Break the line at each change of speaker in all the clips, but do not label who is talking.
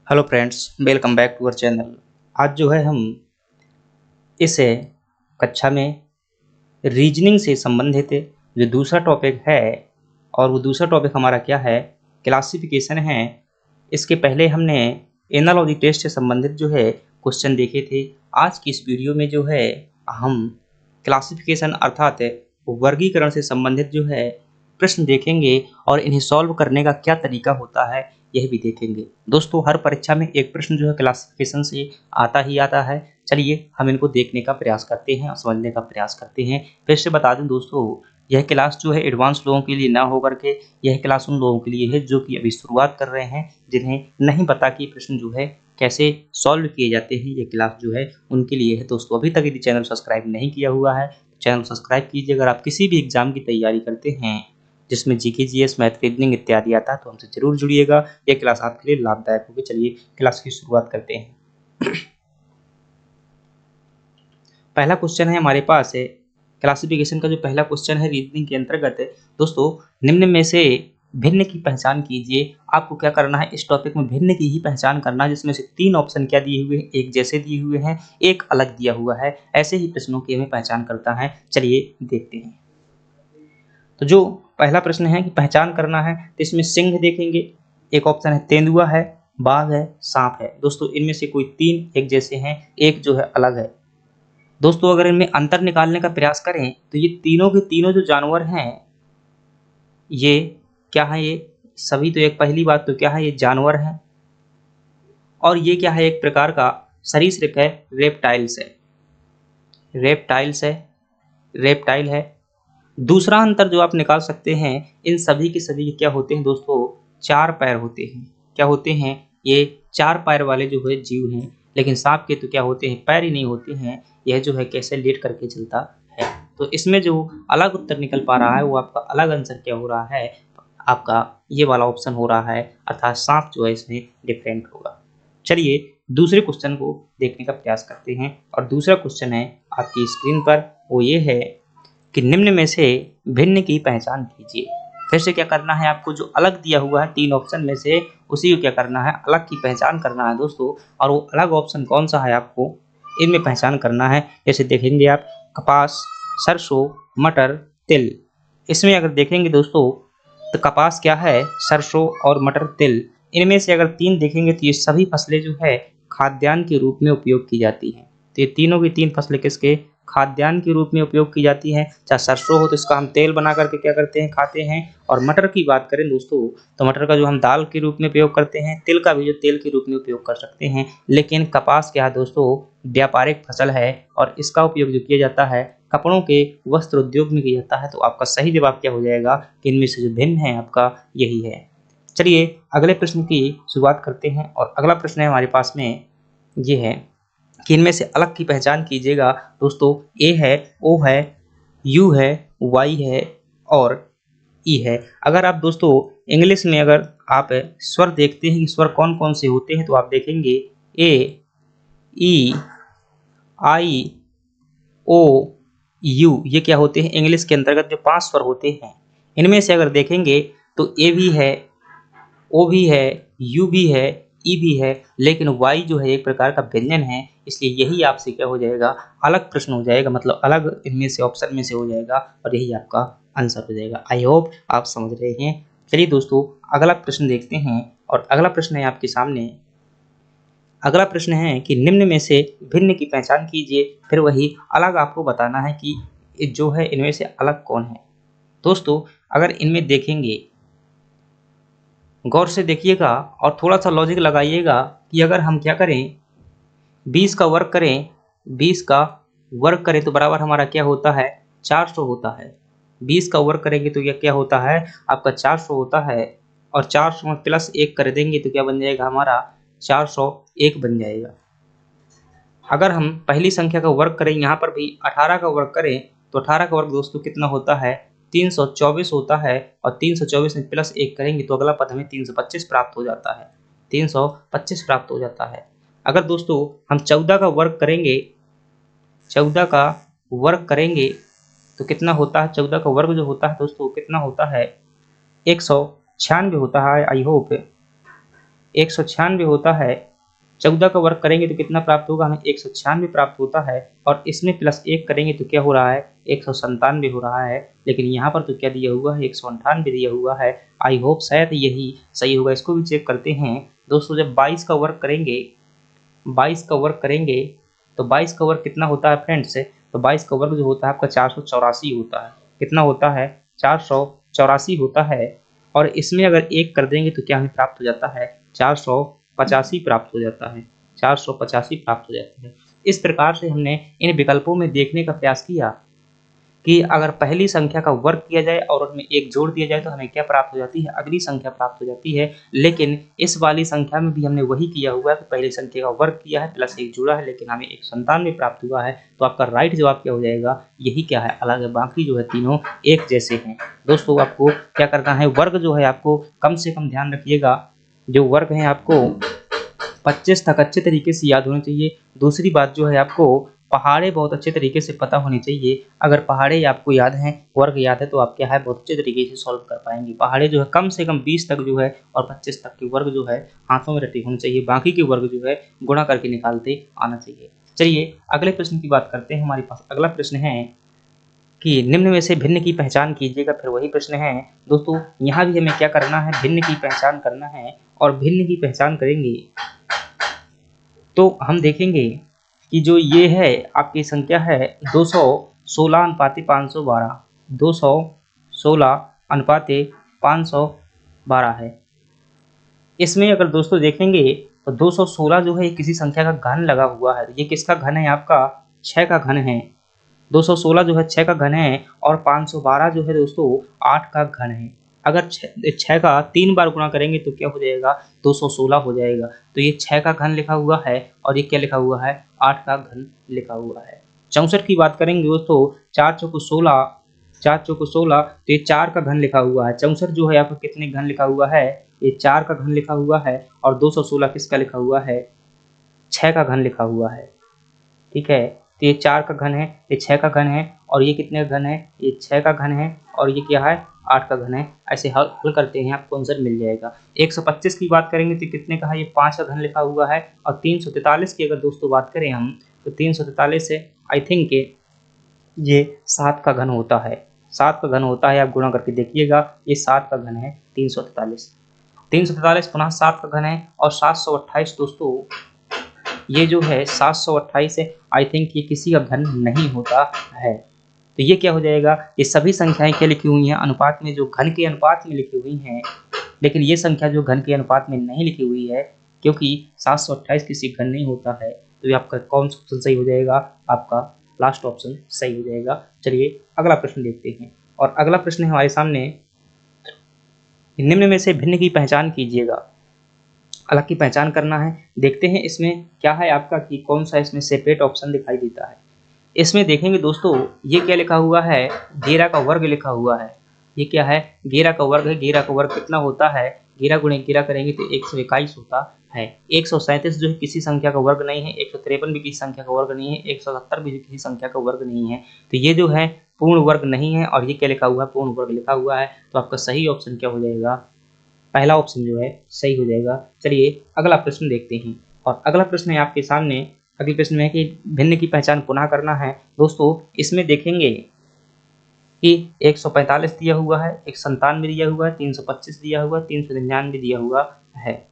Hello friends, welcome back to our channel. आज जो है हम इस कक्षा में रीजनिंग से संबंधित जो दूसरा टॉपिक है, और वो दूसरा टॉपिक हमारा क्या है, क्लासिफिकेशन है। इसके पहले हमने एनालॉजी टेस्ट से संबंधित जो है क्वेश्चन देखे थे। आज की इस वीडियो में जो है हम क्लासिफिकेशन अर्थात वर्गीकरण से संबंधित जो है प्रश्न देखेंगे और इन्हें सॉल्व करने का क्या तरीका होता है यह भी देखेंगे। दोस्तों, हर परीक्षा में एक प्रश्न जो है क्लासिफिकेशन से आता ही आता है। चलिए हम इनको देखने का प्रयास करते हैं और समझने का प्रयास करते हैं। फिर से बता दूं दोस्तों, यह क्लास जो है एडवांस लोगों के लिए ना होकर के यह क्लास उन लोगों के लिए है जो कि अभी शुरुआत कर रहे हैं, जिन्हें नहीं पता कि प्रश्न जो है कैसे सॉल्व किए जाते हैं। ये क्लास जो है उनके लिए है। दोस्तों, अभी तक यदि चैनल सब्सक्राइब नहीं किया हुआ है तो चैनल सब्सक्राइब कीजिए। अगर आप किसी भी एग्जाम की तैयारी करते हैं जिसमें जीके, जीएस, मैथ, रीजनिंग इत्यादि आता है तो हमसे जरूर जुड़िएगा। यह क्लास आपके लिए लाभदायक होगी। चलिए क्लास की शुरुआत करते हैं। पहला क्वेश्चन है हमारे पास है क्लासिफिकेशन का। जो पहला क्वेश्चन है रीजनिंग के अंतर्गत है दोस्तों, निम्न में से भिन्न की पहचान कीजिए। आपको क्या करना है, इस टॉपिक में भिन्न की ही पहचान करना है, जिसमें से 3 ऑप्शन क्या दिए हुए हैं, एक जैसे दिए हुए हैं, एक अलग दिया हुआ है। ऐसे ही प्रश्नों की हमें पहचान करता है। चलिए देखते हैं। तो जो पहला प्रश्न है कि पहचान करना है, तो इसमें सिंह देखेंगे, एक ऑप्शन है तेंदुआ है, बाघ है, सांप है। दोस्तों, इनमें से कोई 3 एक जैसे हैं, एक जो है अलग है। दोस्तों, अगर इनमें अंतर निकालने का प्रयास करें तो ये तीनों के तीनों जो जानवर हैं, ये क्या है, ये सभी तो एक पहली बात तो क्या है, ये जानवर हैं। और ये क्या है, एक प्रकार का सरीसृप है, रेप्टाइल्स है। रेप्टाइल्स है, रेप्टाइल है। दूसरा अंतर जो आप निकाल सकते हैं, इन सभी के सभी क्या होते हैं दोस्तों, 4 पैर होते हैं। क्या होते हैं, ये 4 पैर वाले जो है जीव हैं। लेकिन सांप के तो क्या होते हैं, पैर ही नहीं होते हैं। यह जो है कैसे लेट करके चलता है। तो इसमें जो अलग उत्तर निकल पा रहा है वो आपका अलग आंसर क्या हो रहा है, आपका ये वाला ऑप्शन हो रहा है, अर्थात सांप जो है इसमें डिफरेंट होगा। चलिए दूसरे क्वेश्चन को देखने का प्रयास करते हैं। और दूसरा क्वेश्चन है आपकी स्क्रीन पर, वो ये है कि निम्न में से भिन्न की पहचान कीजिए। फिर से क्या करना है आपको, जो अलग दिया हुआ है 3 ऑप्शन में से उसी को क्या करना है, अलग की पहचान करना है दोस्तों। और वो अलग ऑप्शन कौन सा है आपको इनमें पहचान करना है। जैसे देखेंगे आप, कपास, सरसों, मटर, तिल। इसमें अगर देखेंगे दोस्तों तो कपास क्या है, सरसों और मटर, तिल। इनमें से अगर 3 देखेंगे तो ये सभी फसलें जो है खाद्यान्न के रूप में उपयोग की जाती हैं। तो ये तीनों की 3 फसलें किसके, खाद्यान्न के रूप में उपयोग की जाती हैं। चाहे सरसों हो तो इसका हम तेल बना करके क्या करते हैं, खाते हैं। और मटर की बात करें दोस्तों, तो मटर का जो हम दाल के रूप में उपयोग करते हैं, तिल का भी जो तेल के रूप में उपयोग कर सकते हैं। लेकिन कपास क्या है दोस्तों, व्यापारिक फसल है और इसका उपयोग जो किया जाता है कपड़ों के वस्त्र उद्योग में किया जाता है। तो आपका सही जवाब क्या हो जाएगा कि इनमें से जो भिन्न है आपका यही है। चलिए अगले प्रश्न की शुरुआत करते हैं। और अगला प्रश्न है हमारे पास में, ये है कि इनमें से अलग की पहचान कीजिएगा। दोस्तों, ए है, ओ है, यू है, वाई है और ई है। अगर आप दोस्तों इंग्लिश में अगर आप स्वर देखते हैं कि स्वर कौन कौन से होते हैं, तो आप देखेंगे ए, ई, आई, ओ, यू, ये क्या होते हैं, इंग्लिश के अंतर्गत जो 5 स्वर होते हैं। इनमें से अगर देखेंगे तो ए भी है, ओ भी है, यू भी है, ई भी है। लेकिन वाई जो है एक प्रकार का व्यंजन है, इसलिए यही आपसे क्या हो जाएगा, अलग प्रश्न हो जाएगा, मतलब अलग इनमें से ऑप्शन में से हो जाएगा और यही आपका आंसर हो जाएगा। आई होप आप समझ रहे हैं। चलिए दोस्तों अगला प्रश्न देखते हैं। और अगला प्रश्न है आपके सामने। अगला प्रश्न है कि निम्न में से भिन्न की पहचान कीजिए। फिर वही अलग आपको बताना है कि जो है इनमें से अलग कौन है। दोस्तों, अगर इनमें देखेंगे, गौर से देखिएगा और थोड़ा सा लॉजिक लगाइएगा कि अगर हम क्या करें, 20 का वर्ग करें, 20 का वर्ग करें तो बराबर हमारा क्या होता है, 400 होता है। 20 का वर्ग करेंगे तो यह क्या होता है, आपका 400 होता है। और 400 में प्लस 1 कर देंगे तो क्या बन जाएगा, हमारा 401 बन जाएगा। अगर हम पहली संख्या का वर्ग करें, यहाँ पर भी 18 का वर्ग करें तो 18 का वर्ग दोस्तों कितना होता है, 324 होता है। और 324 में प्लस 1 करेंगे तो अगला पद हमें 325 प्राप्त हो जाता है। 325 प्राप्त हो जाता है। अगर दोस्तों हम 14 का वर्ग करेंगे, 14 का वर्ग करेंगे तो कितना होता है, 14 का वर्ग जो होता है दोस्तों कितना होता है, 196 होता है। आई होप 196 होता है, 14 का वर्ग करेंगे तो कितना प्राप्त होगा, हमें 196 प्राप्त होता है। और इसमें प्लस 1 करेंगे तो क्या हो रहा है, 197 हो रहा है। लेकिन यहाँ पर तो क्या दिया हुआ है, 198 दिया हुआ है। आई होप शायद यही सही होगा, इसको भी चेक करते हैं दोस्तों। जब 22 का वर्ग करेंगे, 22 का वर्ग करेंगे तो 22 का वर्ग कितना होता है फ्रेंड्स, तो 22 का वर्ग जो होता है आपका 484 होता है। कितना होता है, 484 होता है। और इसमें अगर 1 कर देंगे तो क्या हमें प्राप्त हो जाता है, 485 प्राप्त हो जाता है, 485 प्राप्त हो जाता है। इस प्रकार से हमने इन विकल्पों में देखने का प्रयास किया कि अगर पहली संख्या का वर्ग किया जाए और उसमें 1 जोड़ दिया जाए तो हमें क्या प्राप्त हो जाती है, अगली संख्या प्राप्त हो जाती है। लेकिन इस वाली संख्या में भी हमने वही किया हुआ है कि पहली संख्या का वर्ग किया है प्लस 1 जोड़ा है, लेकिन हमें 197 प्राप्त हुआ है। तो आपका राइट जवाब क्या हो जाएगा, यही क्या है, अलग है। बाकी जो है तीनों एक जैसे हैं। दोस्तों आपको क्या करना है, वर्ग जो है आपको कम से कम ध्यान रखिएगा, जो वर्ग है आपको 25 तक अच्छे तरीके से याद होने चाहिए। दूसरी बात जो है आपको पहाड़े बहुत अच्छे तरीके से पता होनी चाहिए। अगर पहाड़े आपको याद हैं, वर्ग याद है, तो आप क्या है बहुत अच्छे तरीके से सॉल्व कर पाएंगे। पहाड़े जो है कम से कम 20 तक जो है और 25 तक के वर्ग जो है हाथों में रटे होने चाहिए। बाकी के वर्ग जो है गुणा करके निकालते आना चाहिए। चलिए अगले प्रश्न की बात करते हैं। हमारे पास अगला प्रश्न है कि निम्न में से भिन्न की पहचान कीजिएगा। फिर वही प्रश्न है दोस्तों, यहाँ भी हमें क्या करना है, भिन्न की पहचान करना है। और भिन्न की पहचान करेंगे तो हम देखेंगे कि जो ये है आपकी संख्या है 216 अनुपाते 512, 216 अनुपाते 512 है। इसमें अगर दोस्तों देखेंगे तो 216 जो है किसी संख्या का घन लगा हुआ है। ये किसका घन है, आपका 6 का घन है। 216 जो है 6 का घन है और 512 जो है दोस्तों 8 का घन है। अगर 6 का 3 बार गुणा करेंगे तो क्या हो जाएगा, 216 हो जाएगा। तो ये 6 का घन लिखा हुआ है और ये क्या लिखा हुआ है, 8 का घन लिखा हुआ है। 64 की बात करेंगे दोस्तों, 4 चौको 16, 4 चौको 16, तो ये 4 का घन लिखा हुआ है। 64 जो है आपका कितने घन लिखा हुआ है, ये 4 का घन लिखा हुआ है। और 216 किसका लिखा हुआ है, 6 का घन लिखा हुआ है। ठीक है, तो ये 4 का घन है, ये 6 का घन है, और ये कितने का घन है, ये 6 का घन है, और ये क्या है, 8 का घन है। ऐसे हल करते हैं, आपको आंसर मिल जाएगा। 125 की बात करेंगे तो कितने का है, ये 5 का घन लिखा हुआ है। और 343 की अगर दोस्तों बात करें हम, तो 343 से आई थिंक ये 7 का घन होता है, 7 का घन होता है। आप गुणा करके देखिएगा, ये 7 का घन है 343। 343 पुनः 7 का घन है। और 728 दोस्तों, ये जो है 728 है, आई थिंक ये किसी का घन नहीं होता है। तो ये क्या हो जाएगा, ये सभी संख्याएं क्या लिखी हुई हैं, अनुपात में, जो घन के अनुपात में लिखी हुई हैं। लेकिन ये संख्या जो घन के अनुपात में नहीं लिखी हुई है, क्योंकि 728 किसी घन नहीं होता है। तो ये आपका कौन सा ऑप्शन सही हो जाएगा, आपका लास्ट ऑप्शन सही हो जाएगा। चलिए अगला प्रश्न देखते हैं। और अगला प्रश्न है हमारे सामने, निम्न में से भिन्न की पहचान कीजिएगा। अलग की पहचान करना है। देखते हैं इसमें क्या है आपका, कि कौन सा इसमें सेपरेट ऑप्शन दिखाई देता है। इसमें देखेंगे दोस्तों, ये क्या लिखा हुआ है, घेरा का वर्ग लिखा हुआ है। ये क्या है, घेरा का वर्ग है। घेरा का वर्ग कितना होता है, घेरा गुणे घेरा करेंगे तो 121 होता है। 137 जो है किसी संख्या का वर्ग नहीं है, 153 भी किसी संख्या का वर्ग नहीं है, 170 भी किसी संख्या का वर्ग नहीं है। तो ये जो है पूर्ण वर्ग नहीं है, और ये क्या लिखा हुआ है, पूर्ण वर्ग लिखा हुआ है। तो आपका सही ऑप्शन क्या हो जाएगा, पहला ऑप्शन जो है सही हो जाएगा। चलिए अगला प्रश्न देखते हैं। और अगला प्रश्न है आपके सामने, अगले प्रश्न में है कि भिन्न की पहचान पुनः करना है। दोस्तों इसमें देखेंगे कि 145 दिया हुआ है, 197 दिया हुआ है, 325 दिया हुआ है, 399 दिया हुआ है।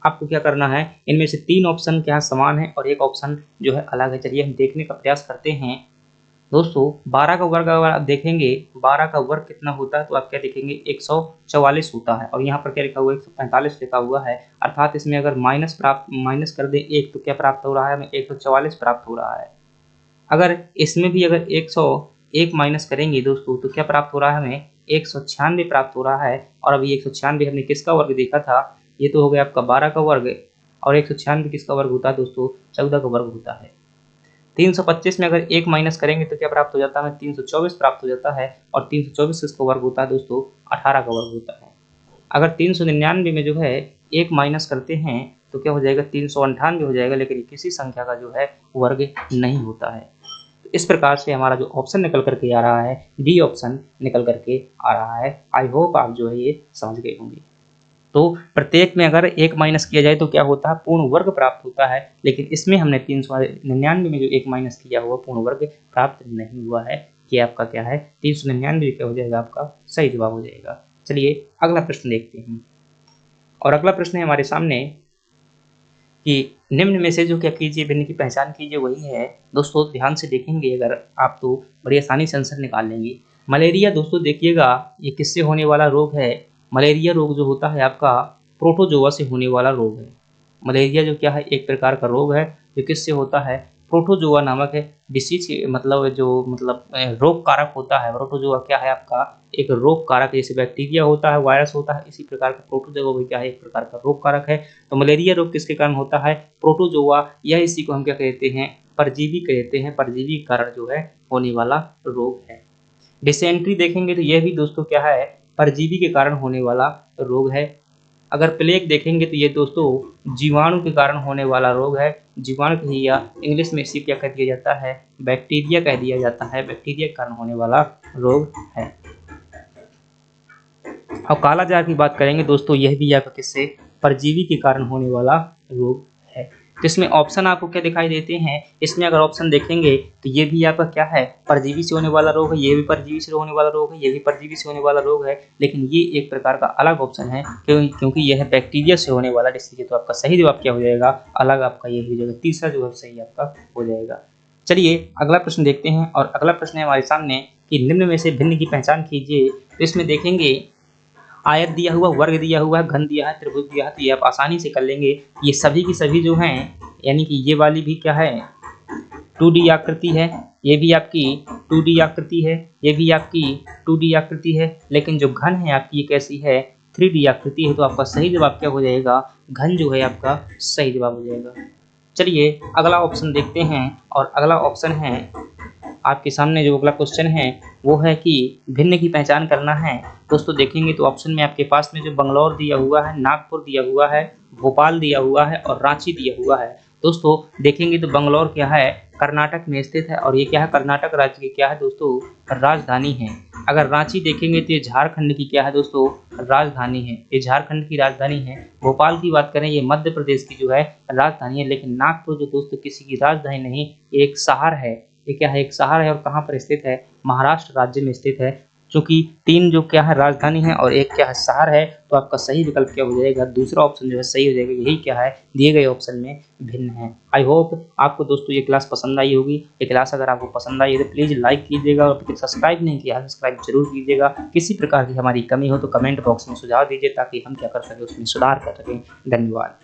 आपको क्या करना है, इनमें से 3 ऑप्शन क्या समान है और एक ऑप्शन जो है अलग है। चलिए हम देखने का प्रयास करते हैं। दोस्तों 12 का वर्ग अगर आप देखेंगे, 12 का वर्ग कितना होता है, तो आप क्या देखेंगे, 144 होता है। और यहाँ पर क्या लिखा हुआ है, 145 लिखा हुआ है। अर्थात इसमें अगर माइनस कर दे 1 तो क्या प्राप्त हो रहा है, हमें 144 प्राप्त हो रहा है। अगर इसमें भी अगर 101 माइनस करेंगे दोस्तों, तो क्या प्राप्त हो रहा है, हमें 196 प्राप्त हो रहा है। और अभी 196 हमने किसका वर्ग देखा था, ये तो हो गया आपका 12 का वर्ग। और 196 किसका वर्ग होता है दोस्तों, 14 का वर्ग होता है। 325 में अगर 1 माइनस करेंगे तो क्या प्राप्त हो जाता है, हमें 324 प्राप्त हो जाता है। और 324 किसका वर्ग होता है दोस्तों, 18 का वर्ग होता है। अगर 399 में जो है 1 माइनस करते हैं तो क्या हो जाएगा, 398 हो जाएगा। लेकिन किसी संख्या का जो है वर्ग नहीं होता है। तो इस प्रकार से हमारा जो ऑप्शन निकल करके आ रहा है, डी ऑप्शन निकल करके आ रहा है। आई होप आप जो है ये समझ गए होंगे। तो प्रत्येक में अगर 1 माइनस किया जाए तो क्या होता है, पूर्ण वर्ग प्राप्त होता है, लेकिन इसमें हमने 399 में जो 1 माइनस किया हुआ पूर्ण वर्ग प्राप्त नहीं हुआ है। ये आपका क्या है, 399 क्या हो जाएगा, आपका सही जवाब हो जाएगा। चलिए अगला प्रश्न देखते हैं। और अगला प्रश्न है हमारे सामने कि निम्न में से जो क्या कीजिए, भिन्न की पहचान कीजिए, वही है। दोस्तों ध्यान से देखेंगे अगर आप तो बड़ी आसानी से आंसर निकाल लेंगे। मलेरिया दोस्तों देखिएगा, ये किससे होने वाला रोग है। मलेरिया रोग जो होता है आपका प्रोटोजोआ से होने वाला रोग है। मलेरिया जो क्या है, एक प्रकार का रोग है जो किससे होता है, प्रोटोजोआ नामक है डिसीज, मतलब जो रोग कारक होता है। प्रोटोजोआ क्या है आपका, एक रोग कारक, जैसे बैक्टीरिया होता है, वायरस होता है, इसी प्रकार का प्रोटोजोआ भी क्या है, एक प्रकार का रोग कारक है। तो मलेरिया रोग किसके कारण होता है, प्रोटोजोआ, यह इसी को हम क्या कहते हैं, परजीवी कहते हैं। परजीवी के कारण जो है होने वाला रोग है। डिसेंट्री देखेंगे तो यह भी दोस्तों क्या है, परजीवी के कारण होने वाला रोग है। अगर प्लेग देखेंगे तो ये दोस्तों जीवाणु के कारण होने वाला रोग है। जीवाणु कही या इंग्लिश में इसी क्या कह दिया जाता है, बैक्टीरिया कह दिया जाता है। बैक्टीरिया के कारण होने वाला रोग है। और काला जार की बात करेंगे दोस्तों, यह भी आपका किससे, परजीवी के कारण होने वाला रोग है। तो इसमें ऑप्शन आपको क्या दिखाई देते हैं, इसमें अगर ऑप्शन देखेंगे तो ये भी आपका क्या है, परजीवी से होने वाला रोग है, ये भी परजीवी से होने वाला रोग है, ये भी परजीवी से होने वाला रोग है, लेकिन ये एक प्रकार का अलग ऑप्शन है क्योंकि यह बैक्टीरिया से होने वाला डिसीज है। तो आपका सही जवाब क्या हो जाएगा, अलग आपका ये हो जाएगा, तीसरा जवाब सही आपका हो जाएगा। चलिए अगला प्रश्न देखते हैं। और अगला प्रश्न है हमारे सामने कि निम्न में से भिन्न की पहचान कीजिए। तो इसमें देखेंगे आयत दिया हुआ, वर्ग दिया हुआ है, घन दिया है, त्रिभुज दिया है, तो ये आप आसानी से कर लेंगे। ये सभी की सभी जो हैं, यानी कि ये वाली भी क्या है, 2D आकृति है, ये भी आपकी 2D आकृति है, ये भी आपकी 2D आकृति है, लेकिन जो घन है आपकी ये कैसी है, 3D आकृति है। तो आपका सही जवाब क्या हो जाएगा, घन जो है आपका सही जवाब हो जाएगा। चलिए अगला ऑप्शन देखते हैं। और अगला ऑप्शन है आपके सामने, जो अगला क्वेश्चन है वो है कि भिन्न की पहचान करना है। दोस्तों देखेंगे तो ऑप्शन में आपके पास में जो बंगलौर दिया हुआ है, नागपुर दिया हुआ है, भोपाल दिया हुआ है और रांची दिया हुआ है। दोस्तों देखेंगे तो बंगलौर क्या है, कर्नाटक में स्थित है, और ये क्या है, कर्नाटक राज्य की क्या है दोस्तों, राजधानी है। अगर रांची देखेंगे तो ये झारखंड की क्या है दोस्तों, राजधानी है, ये झारखंड की राजधानी है। भोपाल की बात करें, ये मध्य प्रदेश की जो है राजधानी है। लेकिन नागपुर जो दोस्तों किसी की राजधानी नहीं, एक शहर है। ये क्या है, एक शहर है, और कहाँ पर स्थित है, महाराष्ट्र राज्य में स्थित है। चूंकि 3 जो क्या है राजधानी है और एक क्या है शहर है, तो आपका सही विकल्प क्या हो जाएगा, दूसरा ऑप्शन जो है सही हो जाएगा। यही क्या है, दिए गए ऑप्शन में भिन्न है। आई होप आपको दोस्तों ये क्लास पसंद आई होगी। ये क्लास अगर आपको पसंद आई है तो प्लीज़ लाइक कीजिएगा, और फिर सब्सक्राइब नहीं किया सब्सक्राइब जरूर कीजिएगा। किसी प्रकार की हमारी कमी हो तो कमेंट बॉक्स में सुझाव दीजिए, ताकि हम क्या कर सकें, उसमें सुधार कर सकें। धन्यवाद।